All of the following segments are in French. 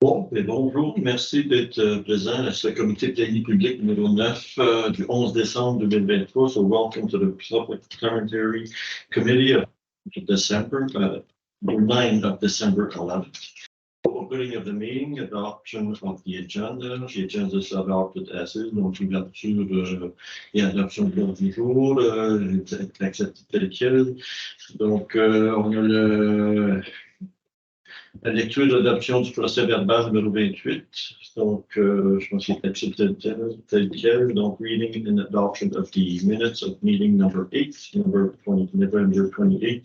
Bon, et bonjour, merci d'être présent à ce comité planning public numéro 9 du 11 décembre 2023. So welcome to the Public Parliamentary Committee of December, the 9th of December 11th. Opening of the meeting, adoption of the agenda. The agenda is adopted as is, donc l'ouverture et adoption de l'ordre du jour, accepté tel quel. Donc, on a la lecture de l'adoption du procès verbal numéro 28. Donc, je pense qu'il est accepté tel quel. Donc, reading and adoption of the minutes of meeting number 8, November 28th.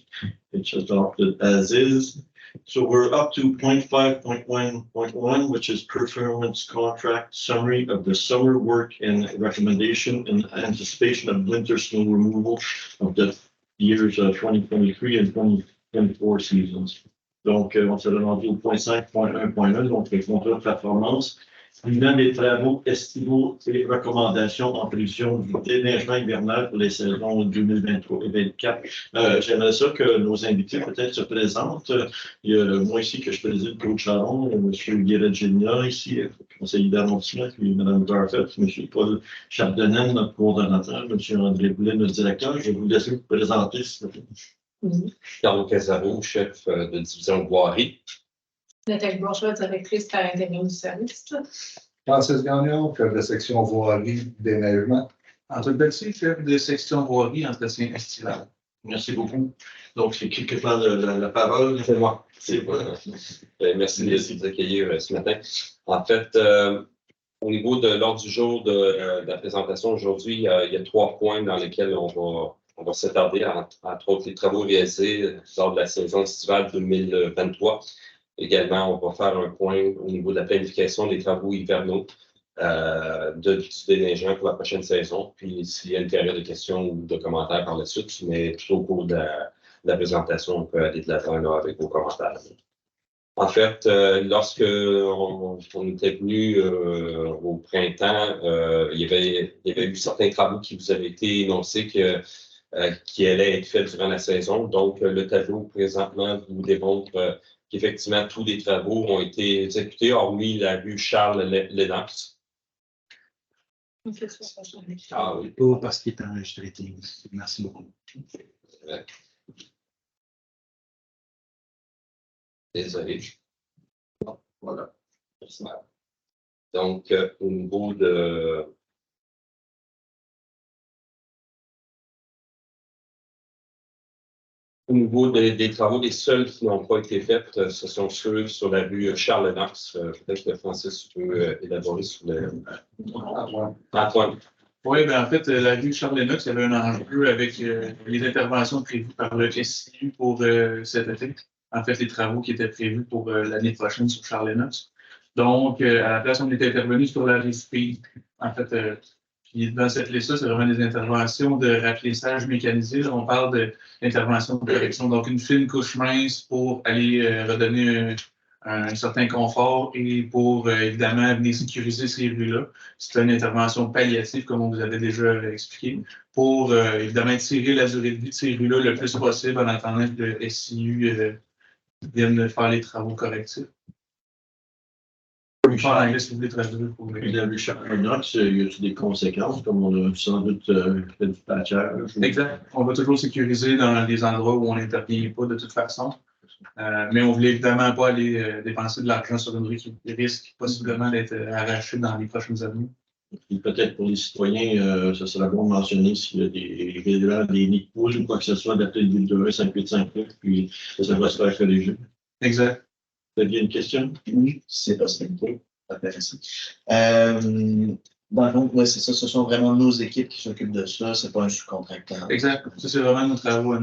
It's adopted as is. So we're up to 0.5.1.1, which is performance contract summary of the summer work and recommendation in anticipation of winter snow removal of the years 2023 and 2024 seasons. Donc, on s'est rendu au 0.5.1.1, donc le contrat de performance. Suivant les travaux estivaux et recommandations en prévision du déneigement hivernal pour les saisons 2023 et 2024. J'aimerais ça que nos invités peut-être se présentent. Il y a moi ici que je préside, Claude Charon, M. Guéret-Génia ici, conseiller d'arrondissement, puis Mme Garfett, M. Paul Chardonnel, notre coordonnateur, M. André Boulet, notre directeur. Je vais vous laisser vous présenter, s'il vous plaît. Carlo Casaro, chef de division voirie. Nathalie Bourgeois, directrice par intérim du service. Francis Gagnon, chef de section voirie déneigement. Antoine Betsy, chef de section voirie entretien estival. Merci beaucoup. Donc, c'est qui prend la parole? C'est moi. C'est moi. Merci de nous accueillir ce matin. En fait, au niveau de l'ordre du jour de la présentation aujourd'hui, il y a 3 points dans lesquels on va s'attarder, entre autres les travaux réalisés lors de la saison estivale 2023. Également, on va faire un point au niveau de la planification des travaux hivernaux du déneigement pour la prochaine saison. Puis, s'il y a une période de questions ou de commentaires par la suite, mais tout au cours de la présentation, on peut aller de l'avant avec vos commentaires. En fait, lorsque on était venu au printemps, il y avait eu certains travaux qui vous avaient été énoncés qui allaient être faits durant la saison. Donc, le tableau présentement vous démontre qu'effectivement, tous les travaux ont été exécutés, hormis la rue Charles-Lennox. Ah oui. Oh, parce qu'il est enregistré. Merci beaucoup. Désolé. Voilà. Donc, au niveau de... Au niveau des travaux, les seuls qui n'ont pas été faits, ce sont ceux sur la rue Charles-Lennox. Peut-être que Francis peut élaborer sur le... Antoine. Oui, bien en fait, la rue Charles-Lennox, il y avait un enjeu avec les interventions prévues par le SIU pour cet été. En fait, les travaux qui étaient prévus pour l'année prochaine sur Charles-Lennox. Donc, à la place, on était intervenu sur la rue Speed. En fait, puis dans cette liste-là, c'est vraiment des interventions de rafraîchissage mécanisé. Là, on parle d'intervention de correction. Donc, une fine couche mince pour aller redonner un certain confort et pour, évidemment, venir sécuriser ces rues-là. C'est une intervention palliative, comme on vous avait déjà expliqué, pour, évidemment, étirer la durée de vie de ces rues-là le plus possible en attendant que le SIU vienne faire les travaux correctifs. La rue Charles-Lennox, il y a des conséquences, comme on a sans doute fait du patchage? Exact. On va toujours sécuriser dans les endroits où on n'intervient pas de toute façon. Mais on ne voulait évidemment pas aller dépenser de l'argent sur une rue qui risque possiblement d'être arrachée dans les prochaines années. Peut-être pour les citoyens, ça serait bon de mentionner s'il y a des nids de poules ou quoi que ce soit, d'appeler le 215-585, puis ça va se faire corriger. Exact. Vous aviez une question? Oui, c'est possible. Intéressant. Donc, oui, c'est ça. Ce sont vraiment nos équipes qui s'occupent de ça. Ce n'est pas un sous-contractant. Exact. Ça, c'est vraiment nos travaux.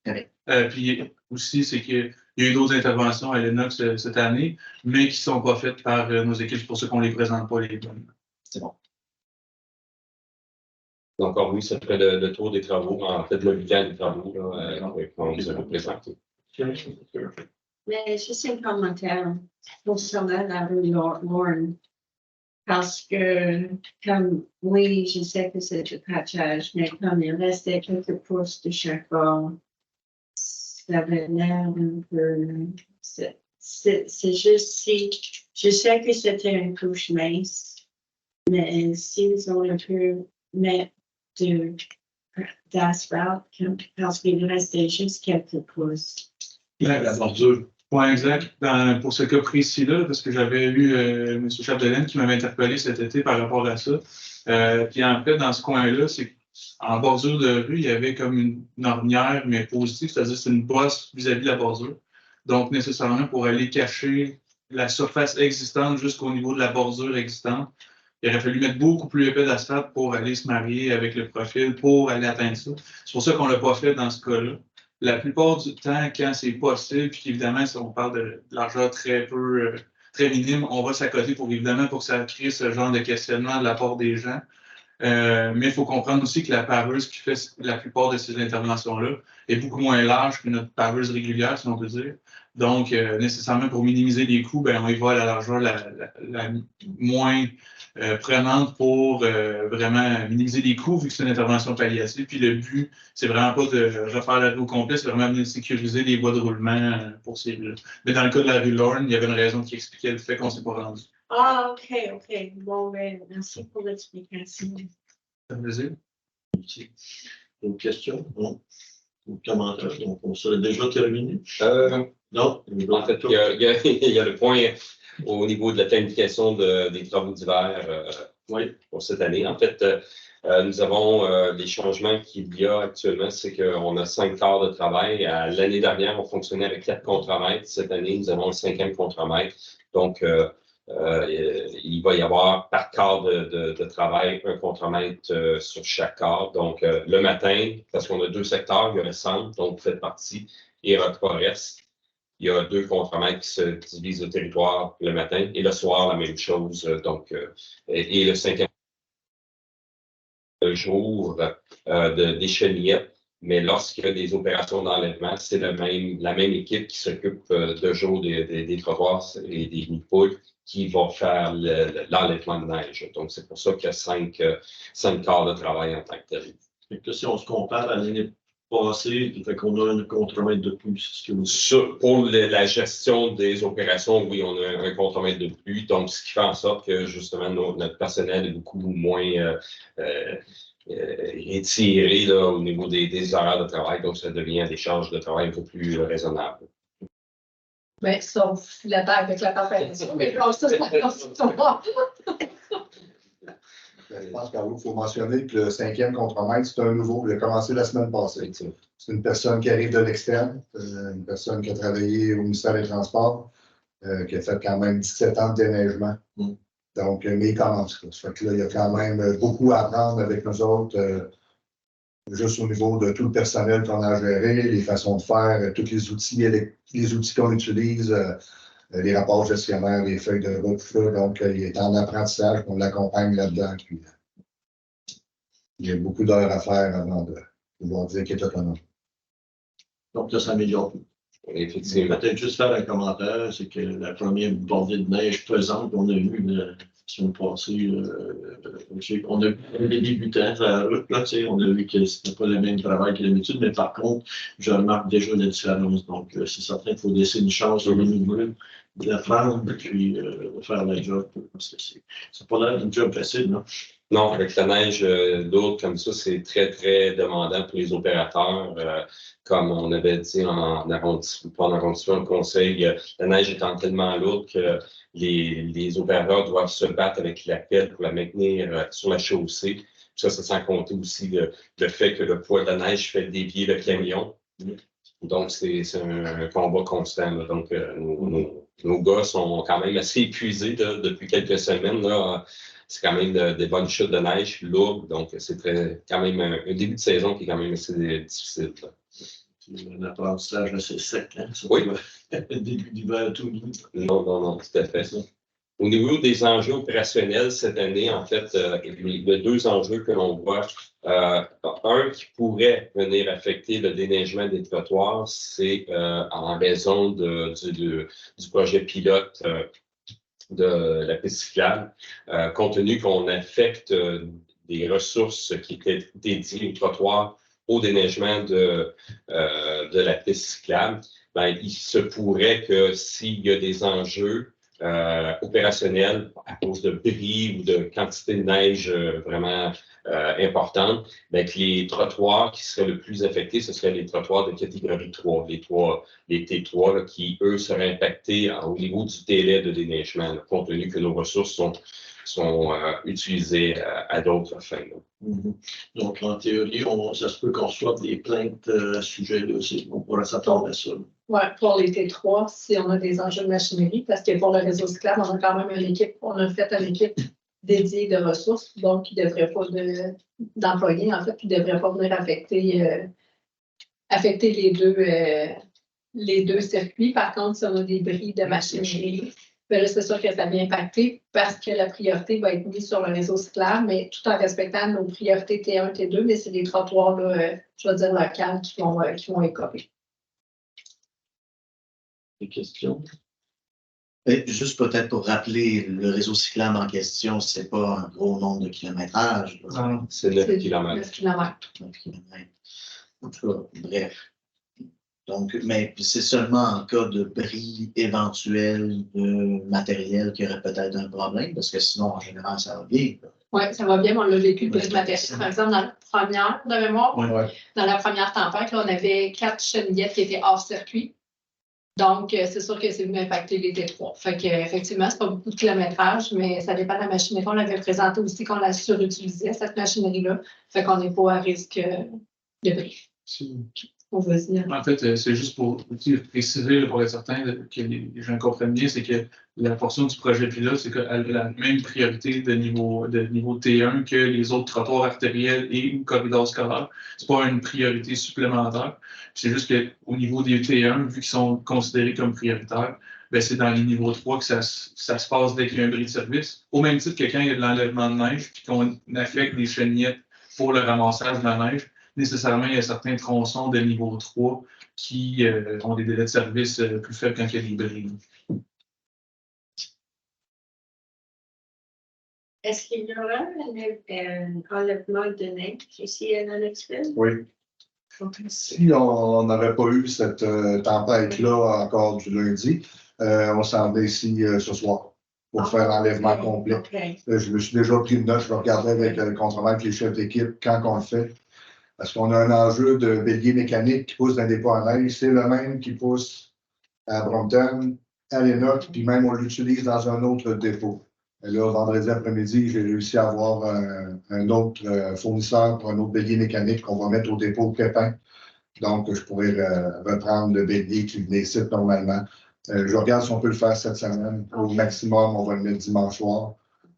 Okay. Puis aussi, c'est qu'il y a eu d'autres interventions à Lennox cette année, mais qui ne sont pas faites par nos équipes. C'est pour ça qu'on ne les présente pas, les bonnes. C'est bon. Donc, oui, ça ferait le tour des travaux, en fait, le week-end des travaux, qu'on vous a présenté. Mais juste un commentaire concernant la rue Lorne. Parce que, comme, oui, je sais que c'est du patchage, mais comme il restait quelques pouces de chaque bord, ça avait l'air un peu, c'est juste si, je sais que c'était une couche mince, mais s'ils ont pu mettre d'asphalte, parce qu'il restait juste quelques pouces. La bordure. Oui, exact. Pour ce cas précis-là, parce que j'avais eu M. Chapdelaine qui m'avait interpellé cet été par rapport à ça. Puis en fait, dans ce coin-là, c'est en bordure de rue, il y avait comme une ornière, mais positive, c'est-à-dire c'est une bosse vis-à-vis de la bordure. Donc, nécessairement, pour aller cacher la surface existante jusqu'au niveau de la bordure existante, il aurait fallu mettre beaucoup plus épais d'asphalte pour aller se marier avec le profil, pour aller atteindre ça. C'est pour ça qu'on ne l'a pas fait dans ce cas-là. La plupart du temps, quand c'est possible, puis évidemment, si on parle de largeur très minime, on va s'accoter pour évidemment pour que ça crée ce genre de questionnement de la part des gens. Mais il faut comprendre aussi que la paveuse qui fait la plupart de ces interventions-là est beaucoup moins large que notre paveuse régulière, si on peut dire. Donc, nécessairement, pour minimiser les coûts, ben, on y va à la largeur la moins prenante pour vraiment minimiser les coûts, vu que c'est une intervention palliative. Puis le but, c'est vraiment pas de refaire la rue au complet, c'est vraiment de sécuriser les voies de roulement pour ces rues. Mais dans le cas de la rue Lorne, il y avait une raison qui expliquait le fait qu'on ne s'est pas rendu. Ah, OK. Bon, ben, merci pour l'explication. Ça me plaisir. Une question? Non? Ou commentaire? Donc, on serait déjà terminé? Non? En fait, il y a le point au niveau de la planification des travaux d'hiver pour cette année. En fait, nous avons des changements qu'il y a actuellement, c'est qu'on a 5 quarts de travail. L'année dernière, on fonctionnait avec 4 contremaîtres. Cette année, nous avons le 5e contremaître. Donc, il va y avoir par quart de travail un contremaître sur chaque quart. Donc, le matin, parce qu'on a 2 secteurs, il y a le centre, donc vous faites partie, et Rock-Forest. Il y a 2 contremaîtres qui se divisent au territoire le matin, et le soir, la même chose. Donc, et le 5e jour des chenillettes. Mais lorsqu'il y a des opérations d'enlèvement, c'est la même équipe qui s'occupe de jour des trottoirs et des nids de poules qui vont faire l'enlèvement de neige. Donc, c'est pour ça qu'il y a 5 quarts de travail en tant que tel. Et que si on se compare à l'année passée, fait qu'on a un contremaître de plus. Pour la gestion des opérations, oui, on a un contremaître de plus. Donc, ce qui fait en sorte que, justement, notre personnel est beaucoup moins étiré là, au niveau des horaires de travail. Donc, ça devient des charges de travail un peu plus raisonnables. Mais sauf la taille avec la température. Mais ça, c'est pas Je pense qu'il faut mentionner que le 5e contremaître, c'est un nouveau. Il a commencé la semaine passée. C'est une personne qui arrive de l'externe, une personne qui a travaillé au ministère des Transports, qui a fait quand même 17 ans de déneigement. Donc, mais il commence. Ça fait que là, il y a quand même beaucoup à apprendre avec nous autres, juste au niveau de tout le personnel qu'on a géré, les façons de faire, tous les outils qu'on utilise, les rapports gestionnaires, les feuilles de route, tout ça. Donc, il est en apprentissage, on l'accompagne là-dedans. Puis, il y a beaucoup d'heures à faire avant de pouvoir dire qu'il est autonome. Donc, là, ça améliore. Effectivement. Peut-être juste faire un commentaire, c'est que la première bordée de neige pesante qu'on a eue la semaine passée, on a vu les débutants sur la route, là, on a vu que ce n'était pas le même travail que d'habitude, mais par contre, je remarque déjà la différence. Donc, c'est certain qu'il faut laisser une chance aux nouveaux d'apprendre puis faire le job, parce que c'est pas l'air d'un job facile, non? Non, avec la neige lourde comme ça, c'est très, très demandant pour les opérateurs. Comme on avait dit pendant l'arrondissement de conseil, la neige étant tellement lourde que les opérateurs doivent se battre avec la pelle pour la maintenir sur la chaussée. Ça sans compter aussi le fait que le poids de la neige fait dévier le camion. Donc, c'est un combat constant. Là. Donc, nos gars sont quand même assez épuisés là, depuis quelques semaines. Là. C'est quand même des bonnes chutes de neige lourdes. Donc, c'est quand même un début de saison qui est quand même assez difficile. Là. C'est un apprentissage assez sec. Hein? Oui. Début d'hiver, tout nu. Non, tout à fait. Au niveau des enjeux opérationnels cette année, en fait, il y a 2 enjeux que l'on voit. Un qui pourrait venir affecter le déneigement des trottoirs, c'est en raison du projet pilote de la piste cyclable, compte tenu qu'on affecte des ressources qui étaient dédiées au trottoir au déneigement de la piste cyclable. ben, il se pourrait que s'il y a des enjeux opérationnels à cause de bris ou de quantité de neige vraiment importante, ben, que les trottoirs qui seraient le plus affectés, ce seraient les trottoirs de catégorie 3, les T3, là, qui, eux, seraient impactés au niveau du délai de déneigement, là, compte tenu que nos ressources sont utilisées à d'autres fins. Mhm. Donc, en théorie, ça se peut qu'on reçoive des plaintes à ce sujet-là aussi. On pourrait s'attendre à ça. Oui, pour les T3, si on a des enjeux de machinerie, parce que pour le réseau cyclable, on a quand même une équipe, on a fait une équipe dédiée de ressources, donc il ne devrait pas d'employés, en fait, qui ne devraient pas venir affecter les deux circuits. Par contre, si on a des bris de machinerie, ben là, c'est sûr que ça vient impacter parce que la priorité va être mise sur le réseau cyclable, mais tout en respectant nos priorités T1, T2, mais c'est des trottoirs, là, je vais dire, locales qui vont écoper. Des questions? Et juste peut-être pour rappeler, le réseau cyclable en question, c'est pas un gros nombre de kilométrages. Là. Non. C'est 9 9 km. kilomètres. 9 kilomètres. En tout cas, bref. Donc, mais c'est seulement en cas de bris éventuel de matériel qu'il y aurait peut-être un problème, parce que sinon, en général, ça va bien. Oui, ça va bien, on l'a vécu le bris de matériel. Par exemple, dans la première de mémoire, Ouais. dans la première tempête, là, on avait 4 chenillettes qui étaient hors circuit. Donc, c'est sûr que c'est venu impacter les T3. Fait qu'effectivement, c'est pas beaucoup de kilométrage, mais ça dépend de la machinerie. On l'avait présenté aussi qu'on la surutilisait, cette machinerie-là. Fait qu'on n'est pas à risque de bris. On va dire. En fait, c'est juste pour préciser, là, pour être certain que les gens comprennent bien, c'est que la portion du projet pilote, c'est qu'elle a la même priorité de niveau T1 que les autres trottoirs artériels et ou corridors scolaires. C'est pas une priorité supplémentaire. C'est juste qu'au niveau des T1, vu qu'ils sont considérés comme prioritaires, ben c'est dans les niveaux 3 que ça se passe dès qu'il y a un bris de service. Au même titre que quand il y a de l'enlèvement de neige, puis qu'on affecte des chenillettes pour le ramassage de la neige, nécessairement, il y a certains tronçons de niveau 3 qui ont des délais de service plus faibles quand il y a des bris. Est-ce qu'il y aura un enlèvement de neige ici à Knoxville? Oui. Si on n'avait pas eu cette tempête-là encore du lundi, on s'en venait ici ce soir pour faire l'enlèvement complet. Okay. Je me suis déjà pris une note, je vais regarder avec le contre-maître, les chefs d'équipe, quand on le fait. Parce qu'on a un enjeu de bélier mécanique qui pousse dans des dépôt en neige. C'est le même qui pousse à Brompton, à Lennox, puis même on l'utilise dans un autre dépôt. Et là, vendredi après-midi, j'ai réussi à avoir un autre fournisseur pour un autre bélier mécanique qu'on va mettre au dépôt Crépin. Donc, je pourrais reprendre le bélier qui venait ici normalement. Je regarde si on peut le faire cette semaine. Au maximum, on va le mettre dimanche soir.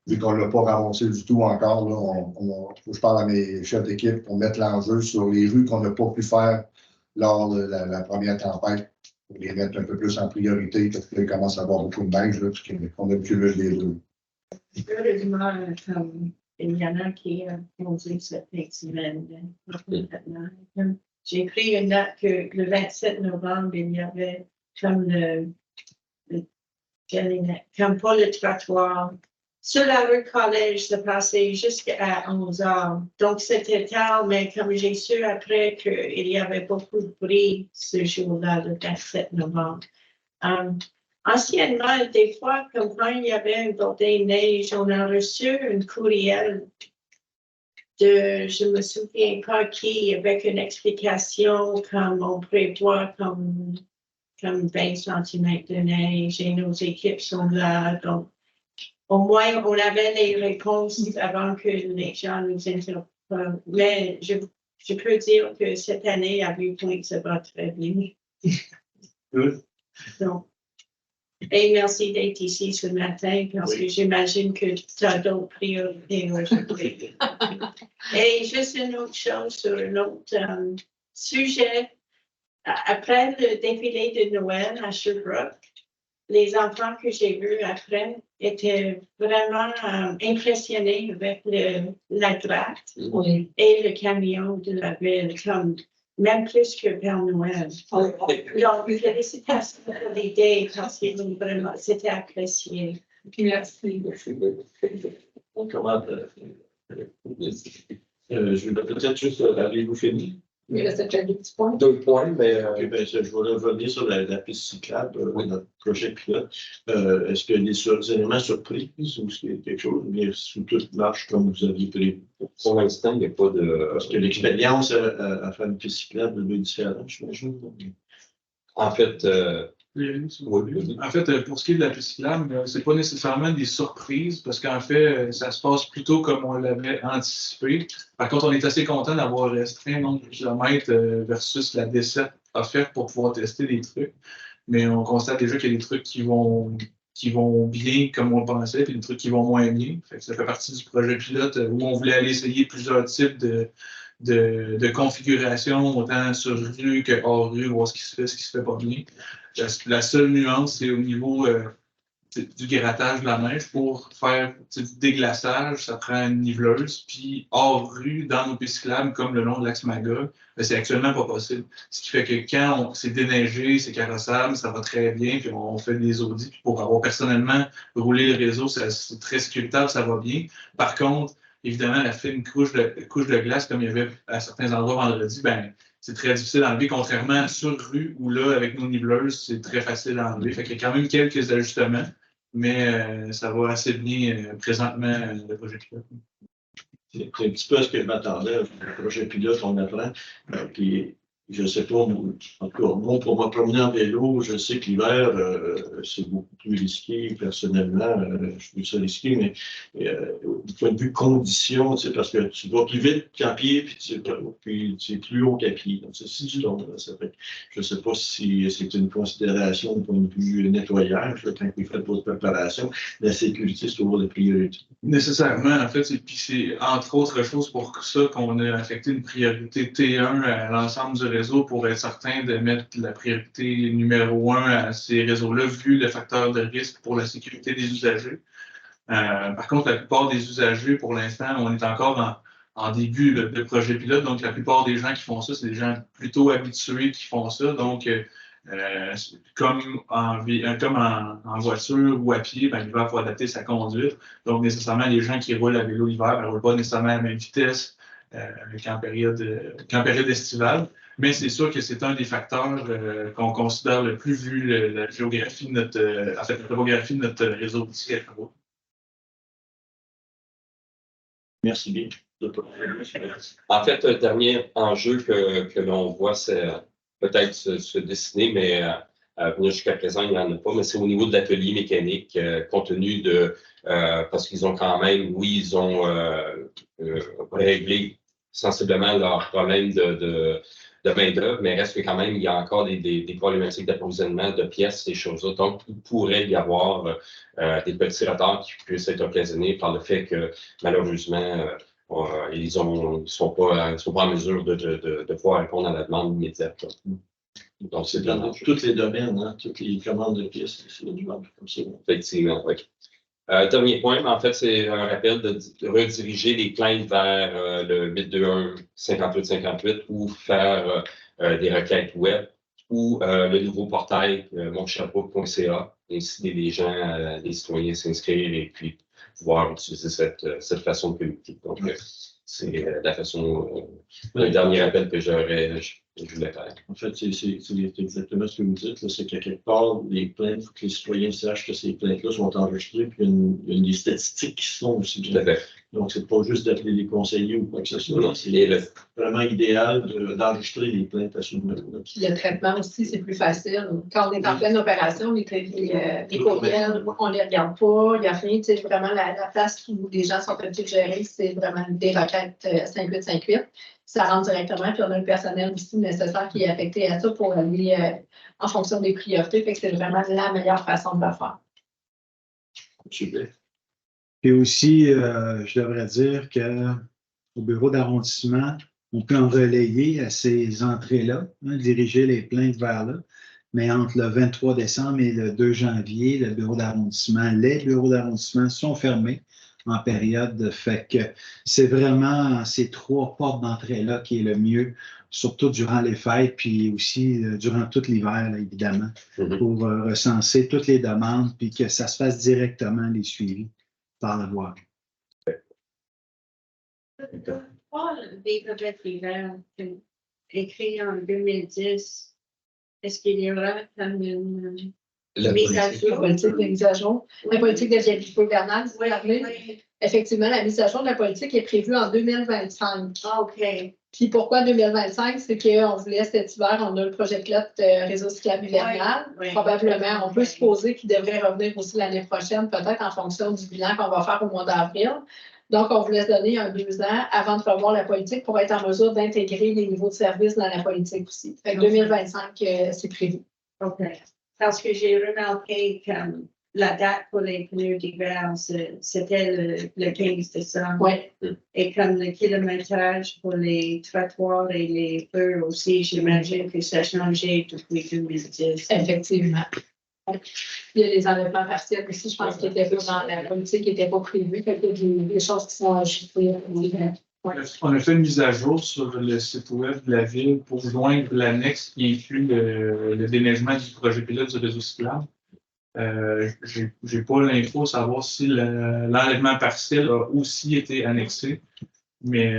Vu qu'on ne l'a pas ramassé du tout encore, là, je parle à mes chefs d'équipe pour mettre l'enjeu sur les rues qu'on n'a pas pu faire lors de la première tempête, pour les mettre un peu plus en priorité, parce qu'il commence à avoir beaucoup de neige, là, qu'on a pu lever les rues. Heureusement, comme il y en a qui ont dit cette semaine. J'ai pris une note que le 27 novembre, il y avait comme comme pas le trottoir. Sur la rue Collège, ça passait jusqu'à 11 heures. Donc, c'était tard, mais comme j'ai su après qu'il y avait beaucoup de bruit ce jour-là, le 27 novembre. Anciennement, des fois, comme quand il y avait une bordée de neige, on a reçu un courriel je me souviens pas qui, avec une explication comme on prévoit comme 20 cm de neige et nos équipes sont là. Donc, au moins, on avait les réponses avant que les gens nous interrogent. Mais je peux dire que cette année, à Viewpoint, ça va très bien. Donc, et merci d'être ici ce matin parce que j'imagine que tu as d'autres priorités aujourd'hui. Et juste une autre chose sur un autre sujet. Après le défilé de Noël à Sherbrooke, les enfants que j'ai vus après étaient vraiment impressionnés avec la gratte et le camion de la ville, comme même plus que Père Noël. Donc, félicitations pour l'idée parce que vraiment, c'était apprécié. Merci. Comment je vais peut-être juste, avez-vous fini? Il reste déjà 2 petits points. 2 points, mais Ok, ben, je vais revenir sur la piste cyclable, notre projet pilote. Est-ce qu'il y a des éléments surprises ou est-ce qu'il y a quelque chose, bien, si tout marche comme vous aviez prévu? pour l'instant, il n'y a pas de. Parce que l'expérience à faire une piste cyclable est différente, j'imagine. En fait, En fait, pour ce qui est de la piste cyclable, c'est pas nécessairement des surprises parce qu'en fait, ça se passe plutôt comme on l'avait anticipé. Par contre, on est assez content d'avoir restreint le nombre de kilomètres versus la desserte offerte pour pouvoir tester des trucs. Mais on constate déjà qu'il y a des trucs qui vont bien comme on le pensait, puis des trucs qui vont moins bien. Fait que ça fait partie du projet pilote où on voulait aller essayer plusieurs types de configurations, autant sur rue que hors rue, voir ce qui se fait pas bien. La seule nuance, c'est au niveau du grattage de la neige. Pour faire du déglaçage, ça prend une niveleuse. Puis hors rue, dans nos pistes cyclables, comme le long de l'axe Maga, c'est actuellement pas possible. Ce qui fait que quand c'est déneigé, c'est carrossable, ça va très bien, puis on fait des audits. Puis pour avoir personnellement roulé le réseau, c'est très sécuritaire, ça va bien. Par contre, évidemment, la fine couche de glace, comme il y avait à certains endroits vendredi, ben, c'est très difficile à enlever, contrairement sur rue où là, avec nos niveleuses, c'est très facile à enlever. Fait qu'il y a quand même quelques ajustements, mais ça va assez bien présentement, le projet pilote. C'est un petit peu ce que je m'attendais. Le projet pilote, on apprend. Puis, je ne sais pas, en tout cas, moi, pour me promener en vélo, je sais que l'hiver, c'est beaucoup plus risqué. Personnellement, je trouve ça risqué, mais du point de vue conditions, c'est parce que tu vas plus vite qu'à pied, puis tu es plus haut qu'à pied. Donc, si tu tombes, ça fait. Je ne sais pas si c'est une considération du point de vue nettoyage, quand vous faites votre préparation. La sécurité, c'est toujours la priorité. Nécessairement, en fait, puis c'est entre autres choses pour ça qu'on a affecté une priorité T1 à l'ensemble du réseau pour être certain de mettre la priorité numéro 1 à ces réseaux-là, vu le facteur de risque pour la sécurité des usagers. Par contre, la plupart des usagers, pour l'instant, on est encore en début de projet pilote, donc la plupart des gens qui font ça, c'est des gens plutôt habitués qui font ça. Donc, comme en voiture ou à pied, ben, l'hiver, il faut adapter sa conduite. Donc, nécessairement, les gens qui roulent à vélo l'hiver ne roulent pas nécessairement à la même vitesse qu'en période estivale. Mais c'est sûr que c'est un des facteurs qu'on considère le plus vu la géographie de notre, en fait, la topographie de notre réseau ici à Cabo. Merci bien. En fait, un dernier enjeu que l'on voit, c'est peut-être se dessiner, mais venir jusqu'à présent, il n'y en a pas, mais c'est au niveau de l'atelier mécanique, compte tenu de, parce qu'ils ont quand même, oui, ils ont réglé sensiblement leurs problèmes de main-d'œuvre, mais reste que quand même, il y a encore des problématiques d'approvisionnement de pièces, ces choses-là. Donc, il pourrait y avoir des petits retards qui puissent être occasionnés par le fait que, malheureusement, ils sont pas en mesure de pouvoir répondre à la demande immédiate. Donc, C'est dans tous les domaines, hein, toutes les commandes de pièces, c'est du monde comme ça. Effectivement, oui. Dernier point, en fait, c'est un rappel de rediriger les plaintes vers le 821-5858 ou faire des requêtes web ou le nouveau portail monchapeau.ca, inciter les gens, les citoyens à s'inscrire et puis pouvoir utiliser cette façon de communiquer. Donc, c'est la façon, le dernier appel que je voulais faire. En fait, c'est exactement ce que vous dites. là, C'est qu'à quelque part, les plaintes, il faut que les citoyens sachent que ces plaintes-là sont enregistrées, puis il y a des statistiques qui sont aussi. Tout à fait. Donc, c'est pas juste d'appeler les conseillers ou quoi que ce soit. Non, C'est vraiment idéal d'enregistrer les plaintes à ce moment-là. Puis le traitement aussi, c'est plus facile. Quand on est en pleine opération, les courriels, on ne les regarde pas, il n'y a rien. Tu sais, vraiment, la place où les gens sont habitués de gérer, c'est vraiment des requêtes 5858. Ça rentre directement, puis on a le personnel aussi nécessaire qui est affecté à ça pour aller en fonction des priorités. Fait que c'est vraiment la meilleure façon de le faire. Super. Puis aussi, je devrais dire qu'au bureau d'arrondissement, on peut en relayer à ces entrées-là, diriger les plaintes vers là. Mais entre le 23 décembre et le 2 janvier, les bureaux d'arrondissement sont fermés en période. Fait que c'est vraiment ces 3 portes d'entrée-là qui est le mieux, surtout durant les fêtes, puis aussi durant tout l'hiver, évidemment, pour recenser toutes les demandes, puis que ça se fasse directement les suivis par la voie. Pas des projets d'hiver, écrit en 2010, est-ce qu'il y aura comme une La mise à politique. La jour? politique de mise à jour. La politique de gouvernance, vous Oui, parlez. oui. Effectivement, la mise à jour de la politique est prévue en 2025. Ah, OK. Puis pourquoi 2025? C'est qu'on voulait cet hiver, on a le projet pilote réseau cyclable hivernal. Oui, oui. Probablement, on peut supposer qu'il devrait revenir aussi l'année prochaine, peut-être en fonction du bilan qu'on va faire au mois d'avril. Donc, on voulait se donner 2 ans avant de revoir la politique pour être en mesure d'intégrer les niveaux de service dans la politique aussi. Fait que 2025, c'est prévu. OK. Parce que j'ai remarqué que la date pour les pneus d'hiver, c'était le 15 décembre. Oui. Et comme le kilométrage pour les trottoirs et les feux aussi, j'imagine que ça a changé depuis 2010. Effectivement. Il y a les enlèvements partiels aussi, je pense, qui étaient pas dans la politique, qui n'étaient pas prévues. Fait qu'il y a des choses qui sont ajoutées. Ouais. On a fait une mise à jour sur le site web de la ville pour joindre l'annexe qui inclut le déneigement du projet pilote du réseau cyclable. J'ai pas l'info à savoir si l'enlèvement partiel a aussi été annexé, mais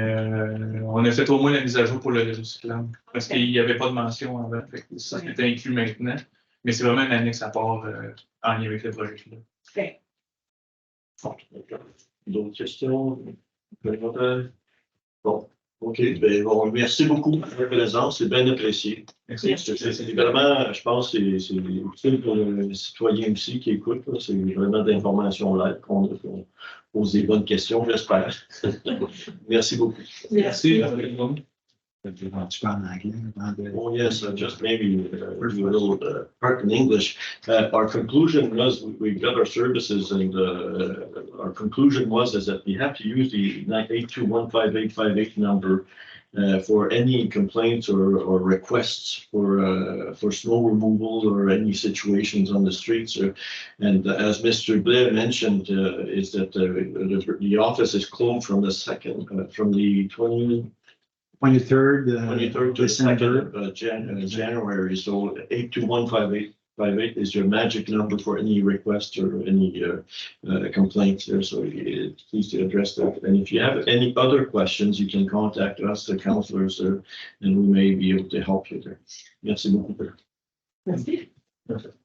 on a fait au moins la mise à jour pour le réseau cyclable parce qu'il n'y avait pas de mention avant. Fait que ça c'est inclus maintenant, mais c'est vraiment une annexe à part en lien avec le projet pilote. D'autres questions? Bon, OK. Ben, bon, merci beaucoup pour votre présence. C'est bien apprécié. Merci. C'est vraiment, je pense, c'est utile pour les citoyens aussi qui écoutent. Là. C'est vraiment d'informations live qu'on a pose des bonnes questions, j'espère. Merci beaucoup. Merci. Tu parles en anglais avant de... Oh, yes, just maybe do a little part in English. Our conclusion was we got our services and our conclusion was is that we have to use the 982158858 number for any complaints or requests for snow removal or any situations on the streets. And as Mr. Blair mentioned, is that the office is closed from the 23rd to the 2nd of January. So 8215858 is your magic number for any request or any complaints there. So please to address that. And if you have any other questions, you can contact us, the counselors there, and we may be able to help you there. Merci beaucoup. Merci. Perfect.